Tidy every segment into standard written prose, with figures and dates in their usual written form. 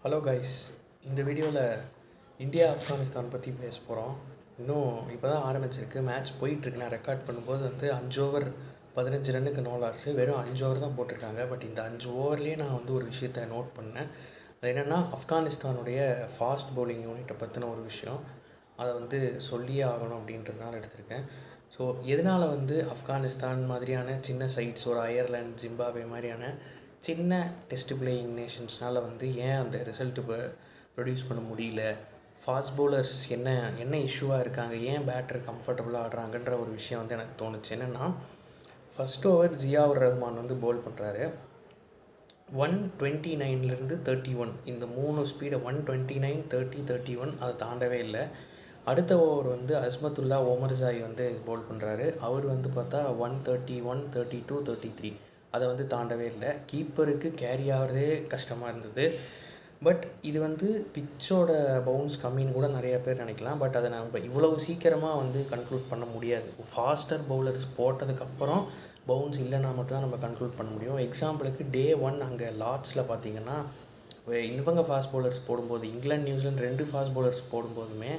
Hello guys, இந்த வீடியோவில் India Afghanistan பற்றி பேச போகிறோம். இன்னும் இப்போ தான் ஆரம்பிச்சிருக்கு, மேட்ச் போயிட்டுருக்கு. நான் ரெக்கார்ட் பண்ணும்போது 5 ஓவர் 15 ரன்னுக்கு நோ லாஸ். வெறும் 5 ஓவர் தான் போட்டிருக்காங்க. பட் இந்த 5 ஓவர்லேயே நான் ஒரு விஷயத்தை நோட் பண்ணேன். அது என்னென்னா, ஆப்கானிஸ்தானுடைய ஃபாஸ்ட் பவுலிங் யூனிட்டை பற்றின ஒரு விஷயம். அதை சொல்லியே ஆகணும் அப்படின்றதுனால எடுத்திருக்கேன். ஸோ எதனால் ஆப்கானிஸ்தான் மாதிரியான சின்ன சைட்ஸ், ஒரு அயர்லாந்து, ஜிம்பாப்வே மாதிரியான சின்ன டெஸ்ட் பிளேயிங் நேஷன்ஸ்னால் ஏன் அந்த ரிசல்ட்டு ப்ரொடியூஸ் பண்ண முடியல, ஃபாஸ்ட் பவுலர்ஸ் என்ன இஷ்யூவாக இருக்காங்க, ஏன் பேட்டர் கம்ஃபர்டபுளாக ஆடுறாங்கன்ற ஒரு விஷயம் எனக்கு தோணுச்சு. என்னென்னா, ஃபஸ்ட் ஓவர் ஜியாவுர் ரஹ்மான் பவுல் பண்ணுறாரு. 129 31, இந்த 3 ஸ்பீடை 129, 30, 31 அதை தாண்டவே இல்லை. அடுத்த ஓவர் அஸ்மத்துல்லா ஓமர்சாய் பவுல் பண்ணுறாரு. அவர் பார்த்தா 131, 32, 33 அதை தாண்டவே இல்லை. கீப்பருக்கு கேரி ஆகிறதே கஷ்டமாக இருந்தது. பட் இது பிச்சோட பவுன்ஸ் கம்மின்னு கூட நிறைய பேர் நினைக்கலாம். பட் அதை நம்ம இவ்வளவு சீக்கிரமாக கன்க்ளூட் பண்ண முடியாது. ஃபாஸ்டர் பவுலர்ஸ் போட்டதுக்கப்புறம் பவுன்ஸ் இல்லைன்னா மட்டும்தான் நம்ம கன்க்ளூட் பண்ண முடியும். எக்ஸாம்பிளுக்கு டே 1 அங்கே லார்ட்ஸில் பார்த்தீங்கன்னா, இவங்க ஃபாஸ்ட் பவுலர்ஸ் போடும்போது, இங்கிலாந்து நியூசிலாந்து 2 ஃபாஸ்ட் பவுலர்ஸ் போடும்போதுமே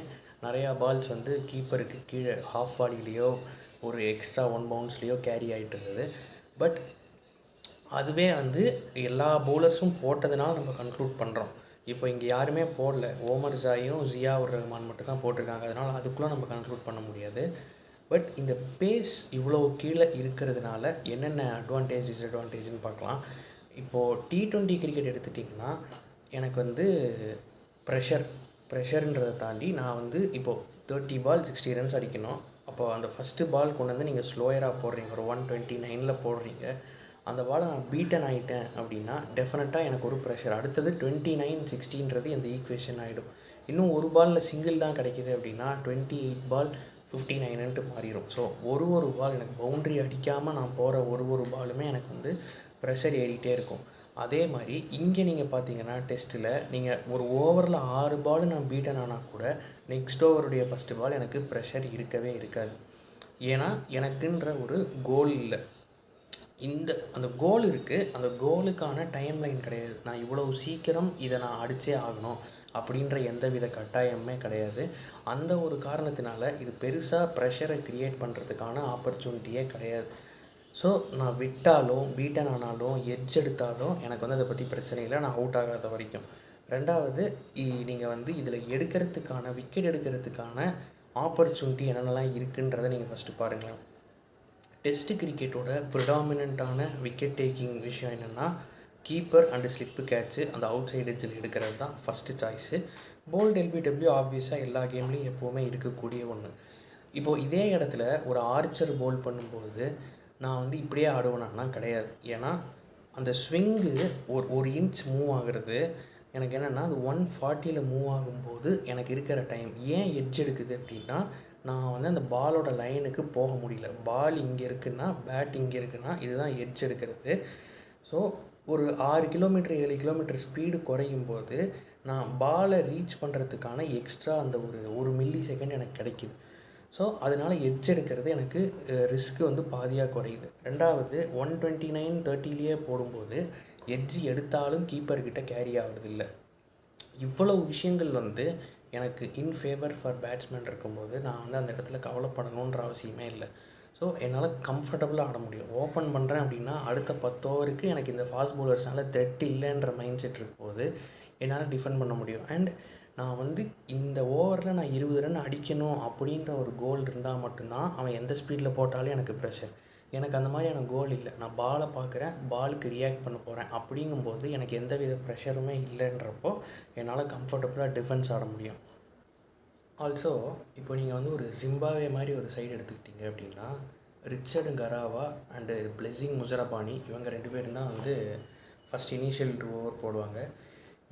நிறையா பால்ஸ் கீப்பருக்கு கீழே ஹாஃப் வாலிலேயோ ஒரு எக்ஸ்ட்ரா 1 பவுன்ஸ்லேயோ கேரி ஆகிட்டு இருந்தது. பட் அதுவே எல்லா பவுலர்ஸும் போட்டதுனால நம்ம கன்க்ளூட் பண்ணுறோம். இப்போ இங்கே யாருமே போடல, ஓமர்சாயும் ஜியாவுர் ரஹ்மான் மட்டும் தான் போட்டிருக்காங்க. அதனால் அதுக்குள்ளே நம்ம கன்க்ளூட் பண்ண முடியாது. பட் இந்த பேஸ் இவ்வளோ கீழே இருக்கிறதுனால என்னென்ன அட்வான்டேஜ் டிஸ்அட்வான்டேஜ்னு பார்க்கலாம். இப்போது T20 கிரிக்கெட் எடுத்துட்டிங்கன்னா, எனக்கு ப்ரெஷர்ன்றதை தாண்டி நான் இப்போது 30 பால் 60 ரன்ஸ் அடிக்கணும். அப்போது அந்த ஃபஸ்ட்டு பால் கொண்டு நீங்கள் ஸ்லோயராக போடுறீங்க, ஒரு 129 போடுறீங்க. அந்த பாலை நான் பீட்டன் ஆகிட்டேன் அப்படின்னா டெஃபினட்டாக எனக்கு ஒரு ப்ரெஷர். அடுத்தது 29 60ன்றது இந்த ஈக்குவேஷன் ஆகிடும். இன்னும் ஒரு பாலில் சிங்கிள் தான் கிடைக்கிது அப்படின்னா 28 பால் 59ன்ட்டு மாறிடும். ஸோ ஒரு பால் எனக்கு பவுண்ட்ரி அடிக்காமல் நான் போகிற ஒரு பாலுமே எனக்கு ப்ரெஷர் ஏறிக்கிட்டே இருக்கும். அதே மாதிரி இங்கே நீங்கள் பார்த்தீங்கன்னா, டெஸ்ட்டில் நீங்கள் ஒரு ஓவரில் 6 பால் நான் பீட்டன் ஆனால் கூட நெக்ஸ்ட் ஓவருடைய ஃபஸ்ட்டு பால் எனக்கு ப்ரெஷர் இருக்கவே இருக்காது. ஏன்னா எனக்குன்ற ஒரு கோல் இல்லை. அந்த கோல் இருக்குது, அந்த கோலுக்கான டைம் லைன் கிடையாது. நான் இவ்வளவு சீக்கிரம் இதை நான் அடித்தே ஆகணும் அப்படின்ற எந்த வித கட்டாயமே கிடையாது. அந்த ஒரு காரணத்தினால இது பெருசாக ப்ரெஷரை க்ரியேட் பண்ணுறதுக்கான ஆப்பர்ச்சுனிட்டியே கிடையாது. ஸோ நான் விட்டாலும் பீட்டன் ஆனாலும் எட்ஜ் எடுத்தாலும் எனக்கு அதை பற்றி பிரச்சனை இல்லை, நான் அவுட் ஆகாத வரைக்கும். ரெண்டாவது, நீங்கள் இதில் எடுக்கிறதுக்கான விக்கெட் எடுக்கிறதுக்கான ஆப்பர்ச்சுனிட்டி என்னென்னலாம் இருக்குன்றதை நீங்கள் ஃபஸ்ட்டு பாருங்களேன். டெஸ்ட் கிரிக்கெட்டோட ப்ரிடாமினண்ட்டான விக்கெட் டேக்கிங் விஷயம் என்னென்னா, கீப்பர் அண்டு ஸ்லிப்பு கேட்ச்சு அந்த அவுட் சைடு எட்ஜில் எடுக்கிறது தான் ஃபஸ்ட்டு சாய்ஸு. போல்ட் எல்பிடபிள்யூ ஆப்வியஸாக எல்லா கேம்லேயும் எப்போவுமே இருக்கக்கூடிய ஒன்று. இப்போது இதே இடத்துல ஒரு ஆர்ச்சர் போல் பண்ணும்போது நான் இப்படியே ஆடுவேனா கிடையாது. ஏன்னா அந்த ஸ்விங்கு ஒரு இன்ச் மூவ் ஆகிறது எனக்கு என்னென்னா, அது 140 மூவ் ஆகும்போது எனக்கு இருக்கிற டைம் ஏன் எட்ஜ் எடுக்குது அப்படின்னா, நான் அந்த பாலோட லைனுக்கு போக முடியல. பால் இங்கே இருக்குன்னா, பேட் இங்கே இருக்குன்னா, இதுதான் எட்ஜ் எடுக்கிறது. ஸோ ஒரு 6 கிலோமீட்டர் 7 கிலோமீட்டர் ஸ்பீடு குறையும் போது நான் பாலை ரீச் பண்ணுறதுக்கான எக்ஸ்ட்ரா அந்த ஒரு மில்லி செகண்ட் எனக்கு கிடைக்கிது. ஸோ அதனால் எட்ஜ் எடுக்கிறது எனக்கு ரிஸ்க்கு பாதியாக குறையுது. ரெண்டாவது, 129 30லேயே போடும்போது எட்ஜ் எடுத்தாலும் கீப்பர்கிட்ட கேரி ஆகுறதில்லை. இவ்வளவு விஷயங்கள் எனக்கு இன் ஃபேவர் ஃபார் பேட்ஸ்மேன் இருக்கும்போது நான் அந்த இடத்துல கவலைப்படணுன்ற அவசியமே இல்லை. ஸோ என்னால் கம்ஃபர்டபுளாக ஆட முடியும். ஓப்பன் பண்ணுறேன் அப்படின்னா அடுத்த 10 ஓவருக்கு எனக்கு இந்த ஃபாஸ்ட் பவுலர்ஸ்னால த்ரெட் இல்லைன்ற மைண்ட் செட் இருக்கும்போது என்னால் டிஃபெண்ட் பண்ண முடியும். அண்ட் நான் இந்த ஓவரில் நான் 20 ரன் அடிக்கணும் அப்படின்ற ஒரு கோல் இருந்தால் மட்டும்தான் அவன் எந்த ஸ்பீடில் போட்டாலும் எனக்கு ப்ரெஷர். எனக்கு அந்த மாதிரியான கோல் இல்லை. நான் பாலை பார்க்குறேன், பாலுக்கு ரியாக்ட் பண்ண போகிறேன். அப்படிங்கும்போது எனக்கு எந்த வித ப்ரெஷருமே இல்லைன்றப்போ என்னால் கம்ஃபர்டபுளாக டிஃபென்ஸ் ஆட முடியும். ஆல்சோ இப்போ நீங்கள் ஒரு ஜிம்பாப்வே மாதிரி ஒரு சைடு எடுத்துக்கிட்டீங்க அப்படின்னா, ரிச்சர்டு கராவா அண்டு பிளெஸிங் முசரபானி இவங்க 2 பேரும் தான் ஃபஸ்ட் இனிஷியல் 2 ஓவர் போடுவாங்க.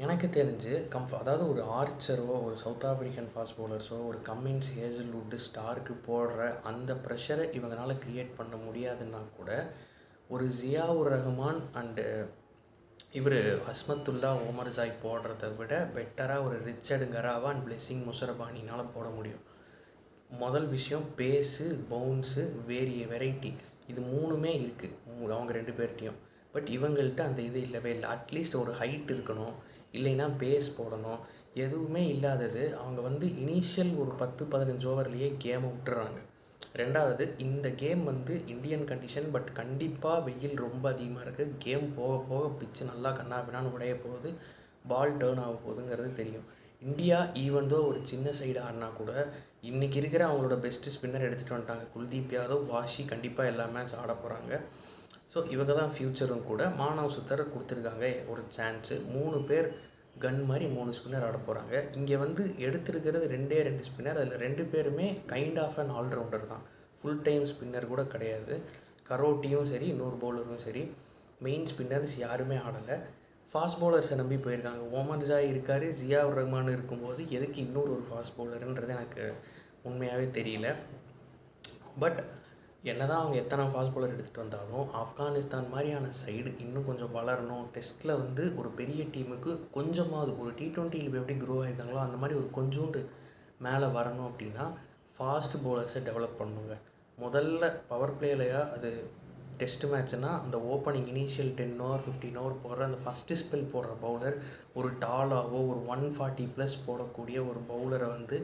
எனக்கு தெரிஞ்சு அதாவது ஒரு ஆர்ச்சரோ, ஒரு சவுத் ஆஃப்ரிக்கன் ஃபாஸ்ட் பவுலர்ஸோ, ஒரு கம்மின்ஸ், ஹேசல்வுட்டு, ஸ்டார்க்கு போடுற அந்த ப்ரெஷரை இவங்களால க்ரியேட் பண்ண முடியாதுன்னா கூட, ஒரு ஜியாவுர் ரஹ்மான் அண்டு அஸ்மத்துல்லா ஓமர்சாய் போடுறத விட பெட்டராக ஒரு ரிச்சர்டு கராவா அண்ட் பிளெஸிங் முசரபானினால் போட முடியும். முதல் விஷயம் பேஸு, பவுன்ஸு, வெரைட்டி இது 3மே இருக்குது அவங்க 2 பேர்ட்டையும். பட் இவங்கள்ட்ட அந்த இது இல்லவே இல்லை. அட்லீஸ்ட் ஒரு ஹைட் இருக்கணும், இல்லைன்னா பேஸ் போடணும், எதுவுமே இல்லாதது அவங்க வந்து இனிஷியல் ஒரு 10-15 ஓவர்லேயே கேமை விட்டுறாங்க. ரெண்டாவது, இந்த கேம் வந்து இந்தியன் கண்டிஷன், பட் கண்டிப்பாக வெயில் ரொம்ப அதிகமாக இருக்குது. கேம் போக போக பிச்சு நல்லா கண்ணாபின்னான்னு உடைய போகுது, பால் டேர்ன் ஆக போகுதுங்கிறது தெரியும். இந்தியா ஈவன் தோ ஒரு சின்ன சைடு ஆடினா கூட இன்றைக்கி இருக்கிற அவங்களோட பெஸ்ட்டு ஸ்பின்னர் எடுத்துகிட்டு வந்துட்டாங்க. குல்தீப் யாதவ், வாஷி கண்டிப்பாக எல்லா மேட்ச் ஆட போகிறாங்க. ஸோ இவங்க தான் ஃப்யூச்சரும் கூட. மானவ் சுத்தர் கொடுத்துருக்காங்க ஒரு சான்ஸு. 3 பேர் கன் மாதிரி 3 ஸ்பின்னர் ஆட போகிறாங்க. இங்கே வந்து எடுத்திருக்கிறது 2 ஸ்பின்னர். அதில் 2 பேருமே கைண்ட் ஆஃப் அன் ஆல்ரவுண்டர் தான், ஃபுல் டைம் ஸ்பின்னர் கூட கிடையாது. கரோட்டியும் சரி, இன்னொரு பவுலரும் சரி, மெயின் ஸ்பின்னர்ஸ் யாருமே ஆடலை. ஃபாஸ்ட் பவுலர்ஸை நம்பி போயிருக்காங்க. ஒமர் ஜாய் இருக்கார், ஜியாவுர் ரஹ்மான் இருக்கும்போது எதுக்கு இன்னொரு ஒரு ஃபாஸ்ட் பவுலருன்றது எனக்கு உண்மையாகவே தெரியல. பட் என்ன தான் அவங்க எத்தனை ஃபாஸ்ட் பவுலர் எடுத்துகிட்டு வந்தாலும் ஆப்கானிஸ்தான் மாதிரியான சைடு இன்னும் கொஞ்சம் வளரணும். டெஸ்ட்டில் வந்து ஒரு பெரிய டீமுக்கு கொஞ்சமாவது ஒரு T20 எப்படி க்ரோ ஆகிருக்காங்களோ அந்த மாதிரி ஒரு கொஞ்சோண்டு மேலே வரணும் அப்படின்னா ஃபாஸ்ட் பவுலர்ஸை டெவலப் பண்ணுங்க. முதல்ல பவர் பிளேலையா அது டெஸ்ட் மேட்ச்னா அந்த ஓப்பனிங் இனிஷியல் 10 ஓவர் 15 ஓவர் போடுற அந்த ஃபஸ்ட்டு ஸ்பெல் போடுற பவுலர் ஒரு டாலாவோ ஒரு 140+ போடக்கூடிய ஒரு பவுலரை வந்து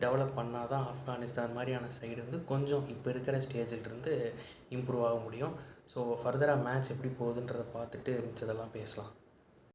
டெவலப் பண்ணால் தான் ஆப்கானிஸ்தான் மாதிரியான சைடு வந்து கொஞ்சம் இப்போ இருக்கிற ஸ்டேஜிலிருந்து இம்ப்ரூவ் ஆக முடியும். ஸோ ஃபர்தராக மேட்ச் எப்படி போகுதுன்றதை பார்த்துட்டு மிச்சதெல்லாம் பேசலாம்.